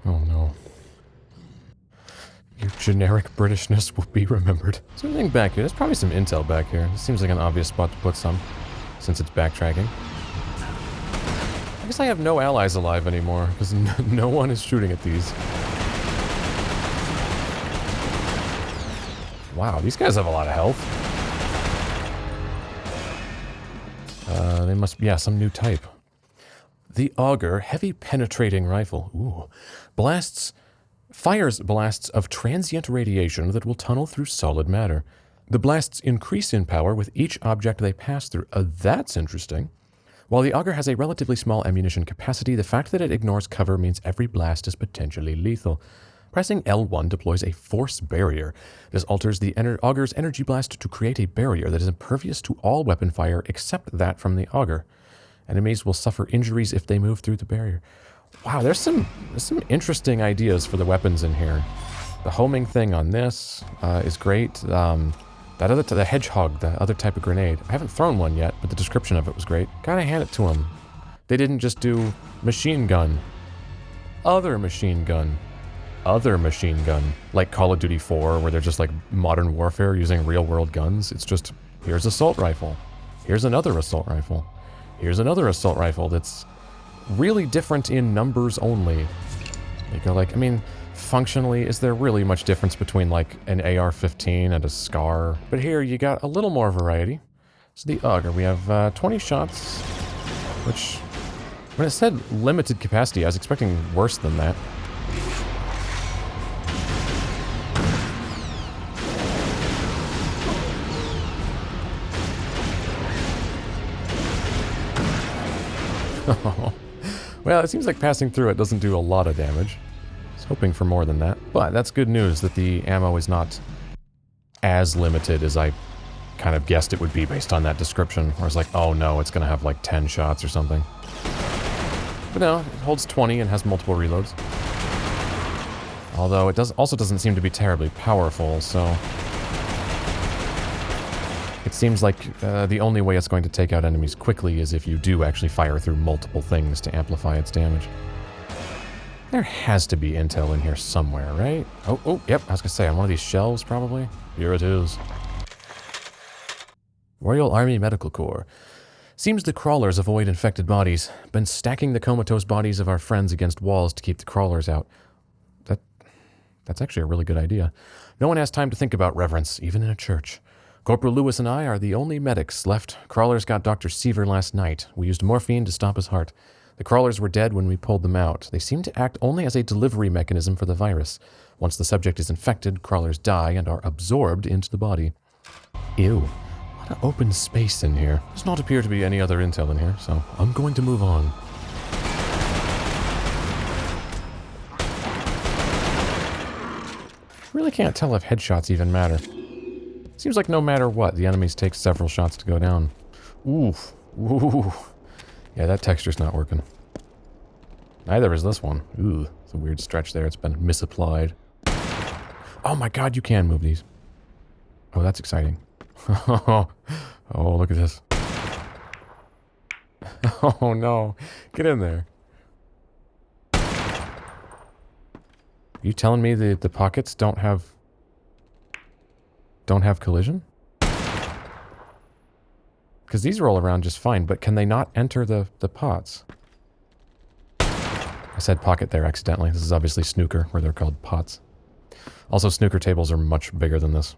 Oh no. Your generic Britishness will be remembered. Is there anything back here? There's probably some intel back here. This seems like an obvious spot to put some, since it's backtracking. I guess I have no allies alive anymore, because no one is shooting at these. Wow, these guys have a lot of health. They must be, yeah, some new type. The Auger Heavy Penetrating Rifle. Ooh. Fires blasts of transient radiation that will tunnel through solid matter. The blasts increase in power with each object they pass through. That's interesting. While the Auger has a relatively small ammunition capacity, the fact that it ignores cover means every blast is potentially lethal. Pressing L1 deploys a force barrier. This alters the Auger's energy blast to create a barrier that is impervious to all weapon fire except that from the Auger. Enemies will suffer injuries if they move through the barrier. Wow, there's some interesting ideas for the weapons in here. The homing thing on this is great. The Hedgehog, the other type of grenade. I haven't thrown one yet, but the description of it was great. Gotta hand it to them. They didn't just do machine gun. Other machine gun. other machine gun, like Call of Duty 4, where they're just like modern warfare using real-world guns. It's just, here's assault rifle. Here's another assault rifle. Here's another assault rifle that's really different in numbers only. You go like, I mean, functionally, is there really much difference between like an AR-15 and a SCAR? But here you got a little more variety. So the Auger, we have 20 shots, which, when it said limited capacity, I was expecting worse than that. Well, it seems like passing through it doesn't do a lot of damage. I was hoping for more than that. But that's good news that the ammo is not as limited as I kind of guessed it would be based on that description. Where I was like, oh no, it's going to have like 10 shots or something. But no, it holds 20 and has multiple reloads. Although it also doesn't seem to be terribly powerful, so... It seems like the only way it's going to take out enemies quickly is if you do actually fire through multiple things to amplify its damage. There has to be intel in here somewhere, right? Oh, yep, I was gonna say, on one of these shelves, probably. Here it is. Royal Army Medical Corps. Seems the crawlers avoid infected bodies. Been stacking the comatose bodies of our friends against walls to keep the crawlers out. That's actually a really good idea. No one has time to think about reverence, even in a church. Corporal Lewis and I are the only medics left. Crawlers got Dr. Seaver last night. We used morphine to stop his heart. The crawlers were dead when we pulled them out. They seem to act only as a delivery mechanism for the virus. Once the subject is infected, crawlers die and are absorbed into the body. Ew. What an open space in here. Does not appear to be any other intel in here, so I'm going to move on. Really can't tell if headshots even matter. Seems like no matter what, the enemies take several shots to go down. Oof. Ooh. Yeah, that texture's not working. Neither is this one. Ooh, it's a weird stretch there. It's been misapplied. Oh my god, you can move these. Oh, that's exciting. Oh, look at this. Oh no. Get in there. Are you telling me the pockets don't have collision? Because these roll around just fine, but can they not enter the pots? I said pocket there accidentally. This is obviously snooker, where they're called pots. Also, snooker tables are much bigger than this.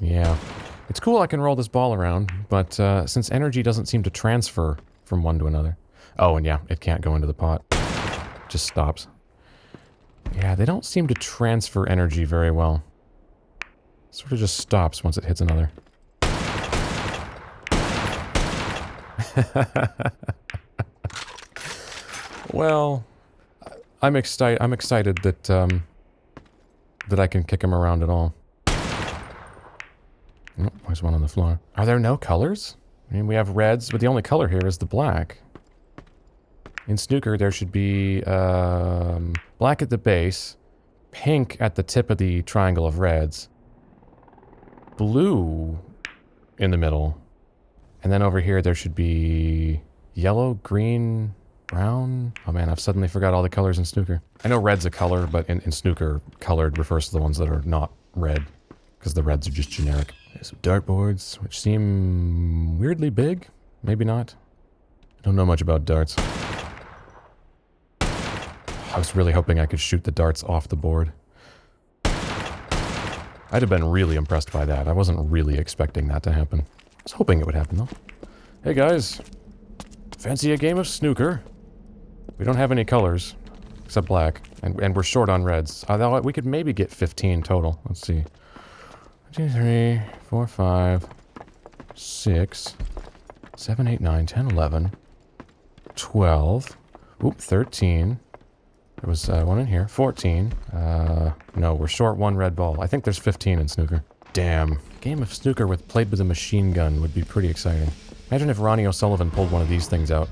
Yeah. It's cool I can roll this ball around, but since energy doesn't seem to transfer from one to another... Oh, and yeah, it can't go into the pot. Just stops. Yeah, they don't seem to transfer energy very well. Sort of just stops once it hits another. Well, I'm excited that that I can kick him around at all. Oh, there's one on the floor. Are there no colors? I mean, we have reds, but the only color here is the black. In snooker, there should be black at the base, pink at the tip of the triangle of reds, blue in the middle, and then over here there should be yellow, green, brown. Oh man, I've suddenly forgot all the colors in snooker. I know red's a color, but in snooker, colored refers to the ones that are not red, because the reds are just generic. There's some dartboards, which seem weirdly big. Maybe not. I don't know much about darts. I was really hoping I could shoot the darts off the board. I'd have been really impressed by that. I wasn't really expecting that to happen. I was hoping it would happen, though. Hey, guys. Fancy a game of snooker? We don't have any colors, except black, and we're short on reds. Although we could maybe get 15 total. Let's see. 1, 2, 3, 4, 5, 6, 7, 8, 9, 10, 11, 12, oop, 13. There was one in here. 14. No, we're short one red ball. I think there's 15 in snooker. Damn. Game of snooker played with a machine gun would be pretty exciting. Imagine if Ronnie O'Sullivan pulled one of these things out.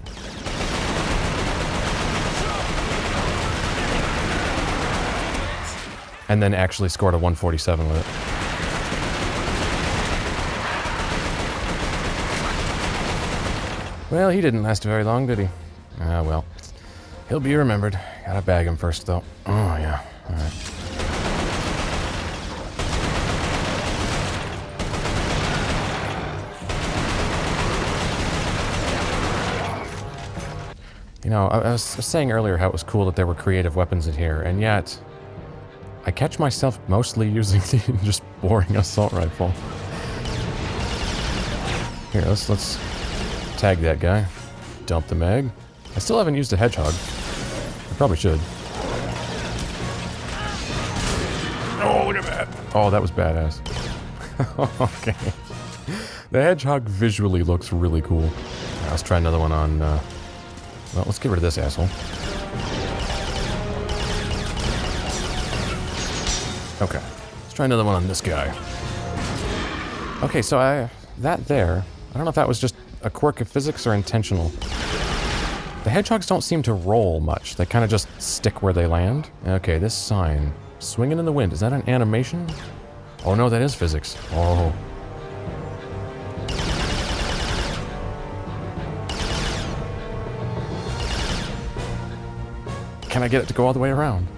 And then actually scored a 147 with it. Well, he didn't last very long, did he? Ah, well. He'll be remembered. Gotta bag him first, though. Oh, yeah. Alright. You know, I was saying earlier how it was cool that there were creative weapons in here, and yet I catch myself mostly using the just boring assault rifle. Here, let's tag that guy. Dump the mag. I still haven't used a hedgehog. I probably should. Oh, look at that! Oh, that was badass. Okay. The hedgehog visually looks really cool. Right, let's try another one on, well, let's get rid of this asshole. Okay. Let's try another one on this guy. Okay, so that there, I don't know if that was just a quirk of physics or intentional. The hedgehogs don't seem to roll much. They kind of just stick where they land. Okay, this sign. Swinging in the wind. Is that an animation? Oh no, that is physics. Oh. Can I get it to go all the way around?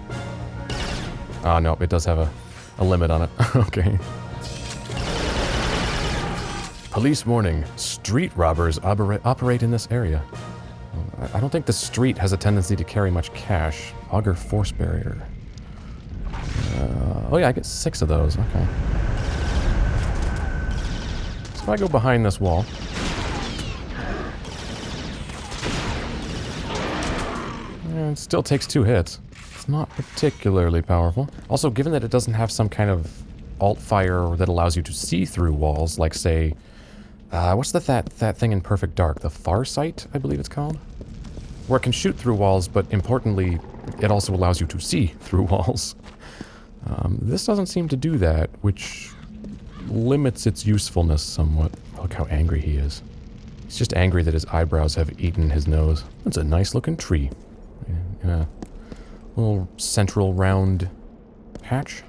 Ah, no, it does have a limit on it. Okay. Police warning. Street robbers operate in this area. I don't think the street has a tendency to carry much cash. Auger force barrier. Oh yeah, I get 6 of those. Okay. So if I go behind this wall... it still takes 2 hits. It's not particularly powerful. Also, given that it doesn't have some kind of alt-fire that allows you to see through walls, like, say... what's that thing in Perfect Dark? The Farsight, I believe it's called? Where it can shoot through walls, but importantly, it also allows you to see through walls. This doesn't seem to do that, which limits its usefulness somewhat. Look how angry he is. He's just angry that his eyebrows have eaten his nose. That's a nice-looking tree. In a little central round patch.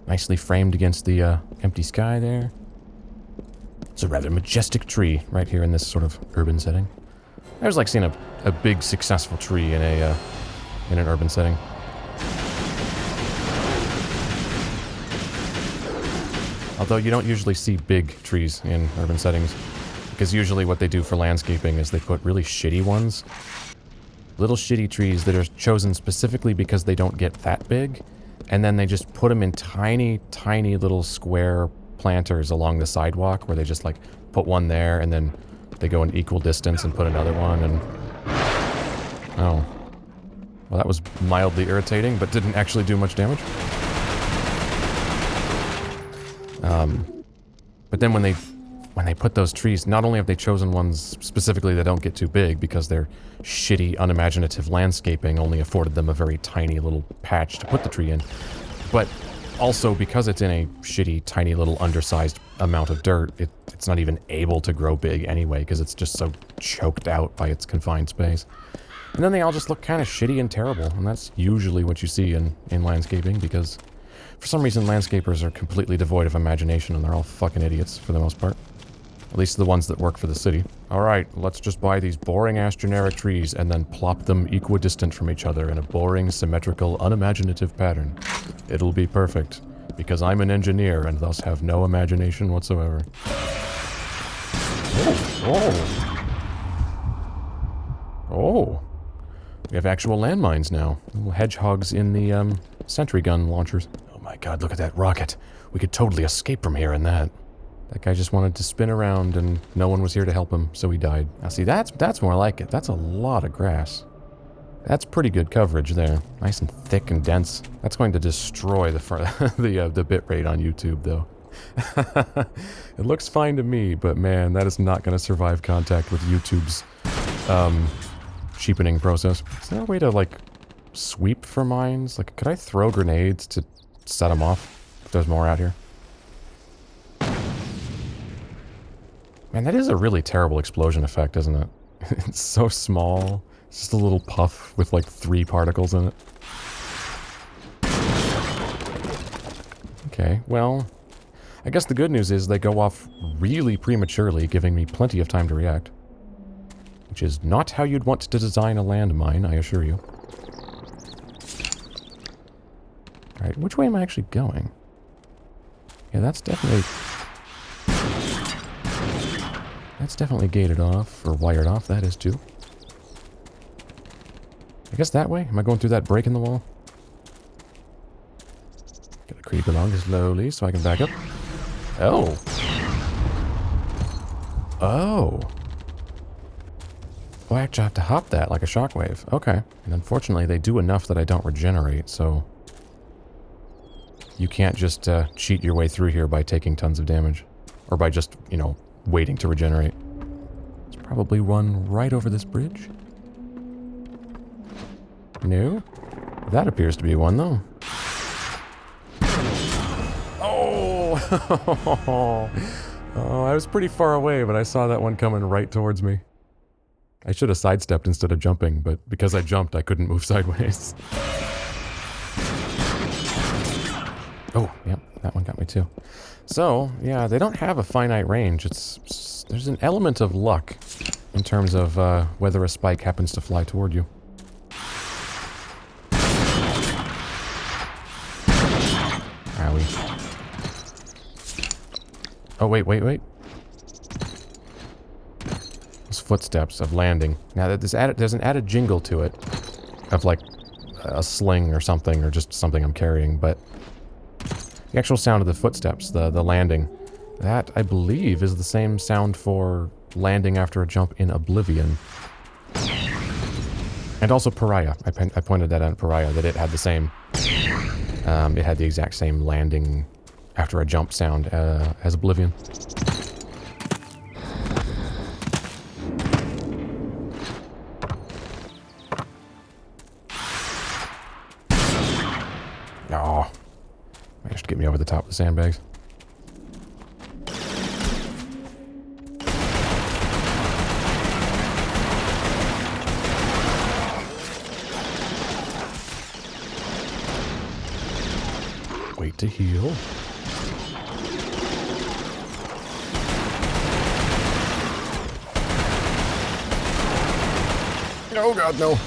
Nicely framed against the empty sky there. It's a rather majestic tree right here in this sort of urban setting. I was like seeing a big successful tree in an urban setting. Although you don't usually see big trees in urban settings, because usually what they do for landscaping is they put really shitty ones. Little shitty trees that are chosen specifically because they don't get that big, and then they just put them in tiny, tiny little square planters along the sidewalk where they just like put one there and then they go an equal distance and put another one and... Oh. Well, that was mildly irritating, but didn't actually do much damage. But then when they put those trees, not only have they chosen ones specifically that don't get too big because their shitty, unimaginative landscaping only afforded them a very tiny little patch to put the tree in, but also because it's in a shitty, tiny little undersized amount of dirt, it's not even able to grow big anyway because it's just so choked out by its confined space. And then they all just look kind of shitty and terrible, and that's usually what you see in landscaping because for some reason landscapers are completely devoid of imagination and they're all fucking idiots for the most part. At least the ones that work for the city. Alright, let's just buy these boring-ass generic trees and then plop them equidistant from each other in a boring, symmetrical, unimaginative pattern. It'll be perfect, because I'm an engineer and thus have no imagination whatsoever. Oh. We have actual landmines now. Little hedgehogs in the, sentry gun launchers. Oh my god, look at that rocket. We could totally escape from here in that. That guy just wanted to spin around and no one was here to help him, so he died. Now see, that's more like it. That's a lot of grass. That's pretty good coverage there. Nice and thick and dense. That's going to destroy the bitrate on YouTube, though. It looks fine to me, but man, that is not going to survive contact with YouTube's cheapening process. Is there a way to, like, sweep for mines? Like, could I throw grenades to set them off if there's more out here? Man, that is a really terrible explosion effect, isn't it? It's so small. It's just a little puff with like 3 particles in it. Okay, well, I guess the good news is they go off really prematurely, giving me plenty of time to react. which is not how you'd want to design a landmine, I assure you. Alright, which way am I actually going? Yeah, that's definitely gated off, or wired off, that is too. I guess that way? Am I going through that break in the wall? Gotta creep along slowly so I can back up. Oh! Oh! Oh, I actually have to hop that like a shockwave. Okay. And unfortunately, they do enough that I don't regenerate, so... You can't just cheat your way through here by taking tons of damage. Or by just, you know, waiting to regenerate. Let's probably run right over this bridge. No? That appears to be one, though. Oh! Oh, I was pretty far away, but I saw that one coming right towards me. I should have sidestepped instead of jumping, but because I jumped, I couldn't move sideways. Oh, yep, that one got me too. So, yeah, they don't have a finite range. There's an element of luck in terms of whether a spike happens to fly toward you. Owie. Oh, wait. Those footsteps of landing. Now, there's an added jingle to it. Of, like, a sling or something, or just something I'm carrying, but... The actual sound of the footsteps, the landing, that, I believe, is the same sound for landing after a jump in Oblivion. And also Pariah. I pointed that out in Pariah, that it had the same... it had the exact same landing after a jump sound as Oblivion. Oh. Managed to get me over the top of the sandbags. Wait to heal. Oh god, no.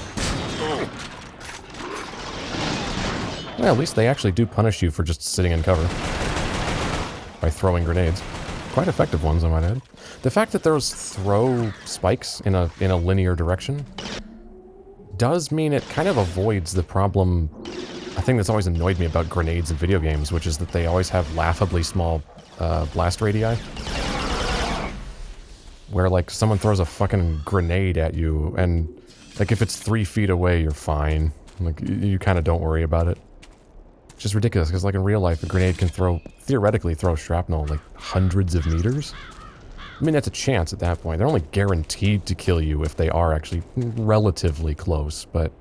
Well, at least they actually do punish you for just sitting in cover. By throwing grenades. Quite effective ones, I might add. The fact that those throw spikes in a linear direction does mean it kind of avoids the problem, a thing that's always annoyed me about grenades in video games, which is that they always have laughably small blast radii. Where, like, someone throws a fucking grenade at you, and, like, if it's 3 feet away, you're fine. Like, you kind of don't worry about it. It's just ridiculous, because, like, in real life, a grenade can theoretically throw shrapnel, like, hundreds of meters. I mean, that's a chance at that point. They're only guaranteed to kill you if they are actually relatively close, but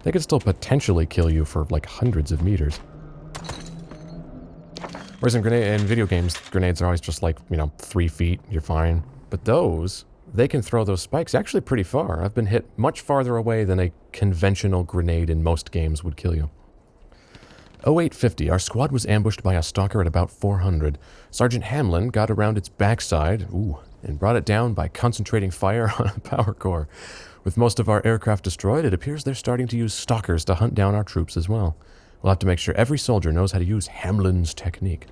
they could still potentially kill you for, like, hundreds of meters. Whereas in video games, grenades are always just, like, you know, 3 feet, you're fine. But those, they can throw those spikes actually pretty far. I've been hit much farther away than a conventional grenade in most games would kill you. 0850, our squad was ambushed by a stalker at about 400. Sergeant Hamlin got around its backside, and brought it down by concentrating fire on a power core. With most of our aircraft destroyed, it appears they're starting to use stalkers to hunt down our troops as well. We'll have to make sure every soldier knows how to use Hamlin's technique.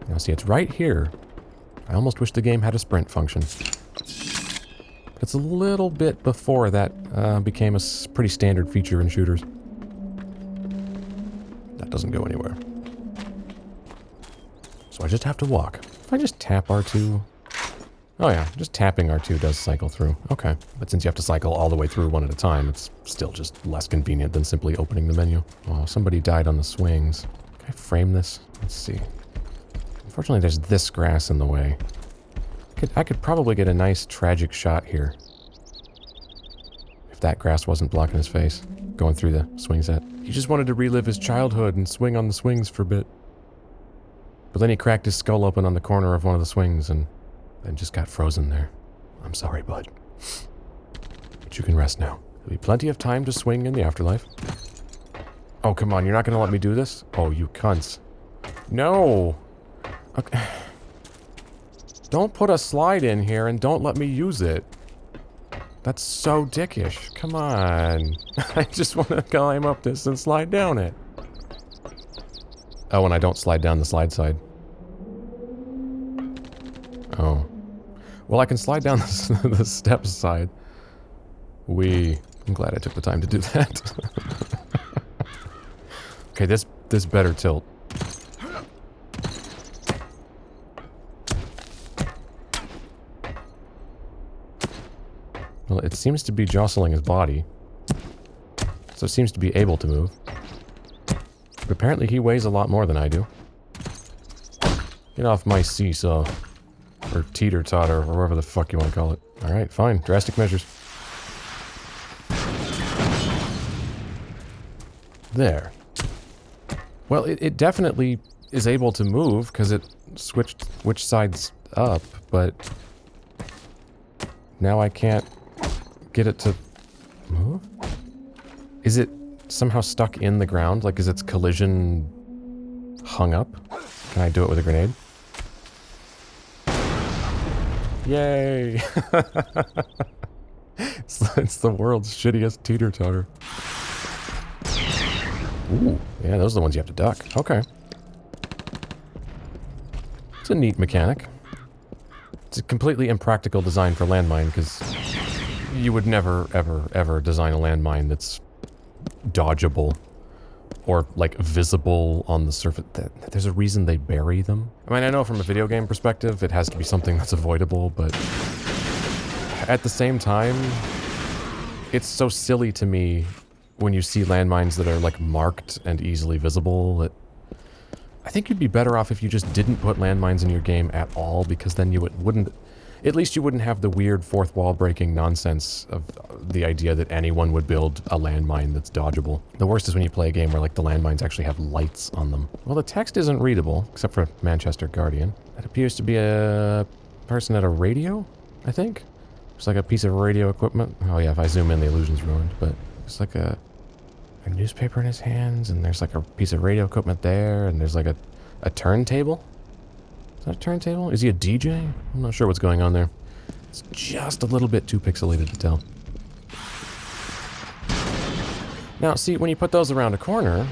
Now see, it's right here. I almost wish the game had a sprint function. It's a little bit before that became a pretty standard feature in shooters. That doesn't go anywhere. So I just have to walk. If I just tap R2... Oh yeah, just tapping R2 does cycle through. Okay, but since you have to cycle all the way through one at a time, it's still just less convenient than simply opening the menu. Oh, somebody died on the swings. Can I frame this? Let's see. Unfortunately, there's this grass in the way. I could probably get a nice tragic shot here. If that grass wasn't blocking his face, going through the swing set. He just wanted to relive his childhood and swing on the swings for a bit. But then he cracked his skull open on the corner of one of the swings and then just got frozen there. I'm sorry, bud. But you can rest now. There'll be plenty of time to swing in the afterlife. Oh, come on, you're not gonna let me do this? Oh, you cunts. No! Okay. Don't put a slide in here and don't let me use it. That's so dickish. Come on. I just want to climb up this and slide down it. Oh, and I don't slide down the slide side. Oh. Well, I can slide down the steps side. I'm glad I took the time to do that. Okay, this better tilt. Well, it seems to be jostling his body. So it seems to be able to move. But apparently he weighs a lot more than I do. Get off my seesaw. Or teeter-totter, or whatever the fuck you want to call it. Alright, fine. Drastic measures. There. Well, it definitely is able to move, because it switched which side's up, but... now I can't get it to move? Is it somehow stuck in the ground? Like, is its collision hung up? Can I do it with a grenade? Yay! It's the world's shittiest teeter-totter. Ooh, yeah, those are the ones you have to duck. Okay. It's a neat mechanic. It's a completely impractical design for landmine, because you would never, ever, ever design a landmine that's dodgeable or, like, visible on the surface. There's a reason they bury them. I mean, I know from a video game perspective it has to be something that's avoidable, but at the same time, it's so silly to me when you see landmines that are, like, marked and easily visible that I think you'd be better off if you just didn't put landmines in your game at all, because then you wouldn't... At least you wouldn't have the weird fourth wall breaking nonsense of the idea that anyone would build a landmine that's dodgeable. The worst is when you play a game where, like, the landmines actually have lights on them. Well, the text isn't readable, except for Manchester Guardian. That appears to be a person at a radio, I think? It's like a piece of radio equipment. Oh yeah, if I zoom in, the illusion's ruined, but it's like a newspaper in his hands, and there's like a piece of radio equipment there, and there's like a turntable. Is that a turntable? Is he a DJ? I'm not sure what's going on there. It's just a little bit too pixelated to tell. Now, see, when you put those around a corner,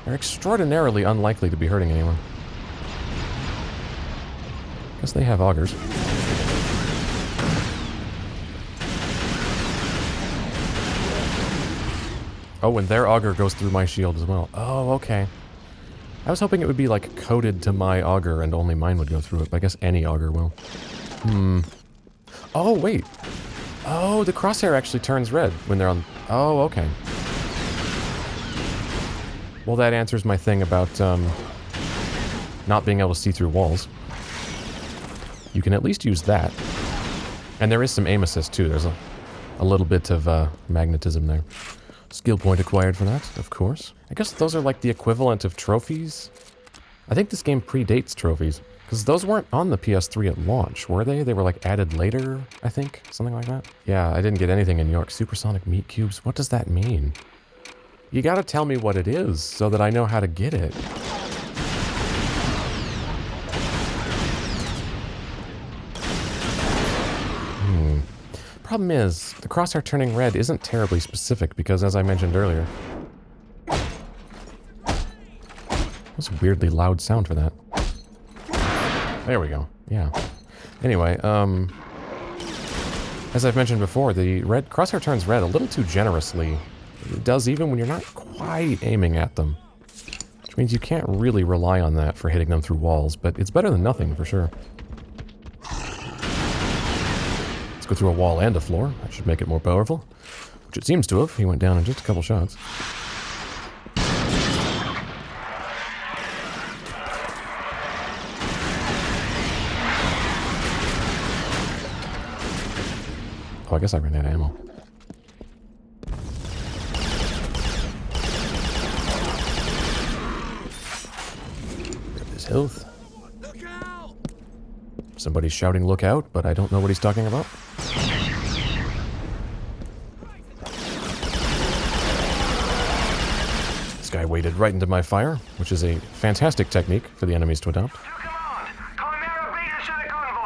they're extraordinarily unlikely to be hurting anyone. Guess they have augers. Oh, and their auger goes through my shield as well. Oh, okay. I was hoping it would be, like, coded to my auger and only mine would go through it, but I guess any auger will. Oh, wait. Oh, the crosshair actually turns red when they're on... Oh, okay. Well, that answers my thing about, not being able to see through walls. You can at least use that. And there is some aim assist, too. There's a little bit of, magnetism there. Skill point acquired for that, of course. I guess those are like the equivalent of trophies. I think this game predates trophies, because those weren't on the PS3 at launch, were they? They were like added later, I think? Something like that? Yeah, I didn't get anything in New York. Supersonic meat cubes? What does that mean? You gotta tell me what it is, so that I know how to get it. Problem is, the crosshair turning red isn't terribly specific because, as I mentioned earlier... That's a weirdly loud sound for that. There we go. Yeah. Anyway, as I've mentioned before, the red crosshair turns red a little too generously. It does even when you're not quite aiming at them. Which means you can't really rely on that for hitting them through walls, but it's better than nothing for sure. Go through a wall and a floor. That should make it more powerful. Which it seems to have. He went down in just a couple shots. Oh, I guess I ran out of ammo. Grab this health. Somebody's shouting look out, but I don't know what he's talking about. This guy waded right into my fire, which is a fantastic technique for the enemies to adopt. To command! Chimera Beta to the convoy!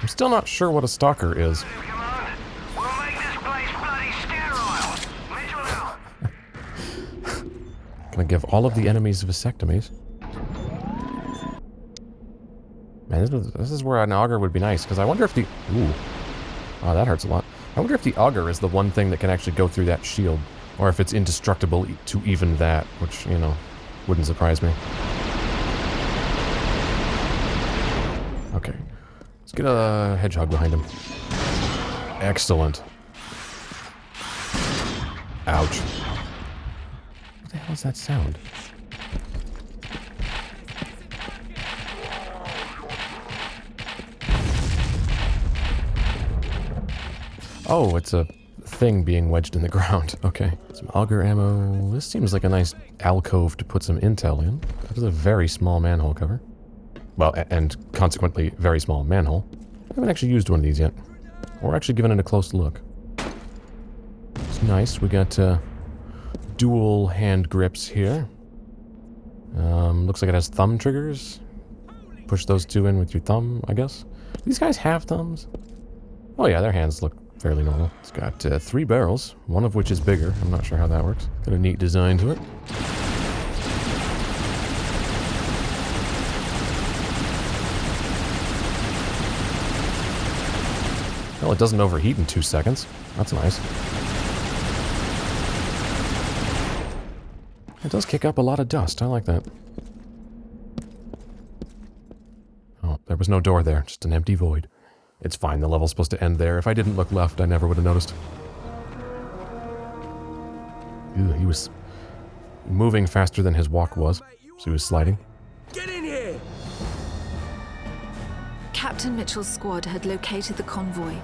I'm still not sure what a stalker is. Command, we'll make this place bloody sterile. Mitchell out. Gonna give all of the enemies vasectomies. Man, this is where an auger would be nice, because I wonder if the... Ooh. Oh, that hurts a lot. I wonder if the auger is the one thing that can actually go through that shield, or if it's indestructible to even that, which, you know, wouldn't surprise me. Okay. Let's get a hedgehog behind him. Excellent. Ouch. What the hell is that sound? Oh, it's a thing being wedged in the ground. Okay. Some auger ammo. This seems like a nice alcove to put some intel in. That is a very small manhole cover. Well, and consequently, very small manhole. I haven't actually used one of these yet. Or actually given it a close look. It's nice. We got dual hand grips here. Looks like it has thumb triggers. Push those two in with your thumb, I guess. Do these guys have thumbs? Oh yeah, their hands look fairly normal. It's got 3 barrels, one of which is bigger. I'm not sure how that works. Got a neat design to it. Well, it doesn't overheat in 2 seconds. That's nice. It does kick up a lot of dust. I like that. Oh, there was no door there. Just an empty void. It's fine. The level's supposed to end there. If I didn't look left, I never would have noticed. Ew, he was moving faster than his walk was, so he was sliding. Get in here. Captain Mitchell's squad had located the convoy.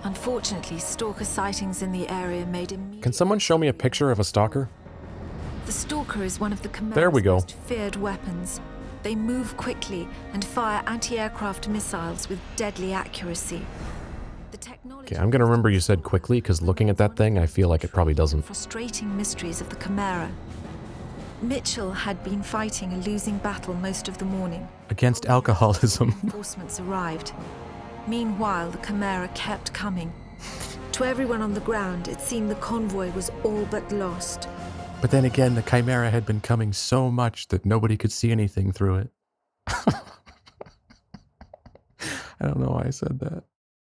Unfortunately, stalker sightings in the area made immediate... Can someone show me a picture of a stalker? The stalker is one of the There we Chimeran's go. most feared weapons. They move quickly and fire anti-aircraft missiles with deadly accuracy. The technology... Okay, I'm gonna remember you said quickly, because looking at that thing, I feel like it probably doesn't. Frustrating mysteries of the Chimera. Mitchell had been fighting a losing battle most of the morning. Against alcoholism. Reinforcements arrived. Meanwhile, the Chimera kept coming. To everyone on the ground, it seemed the convoy was all but lost. But then again, the Chimera had been coming so much that nobody could see anything through it. I don't know why I said that.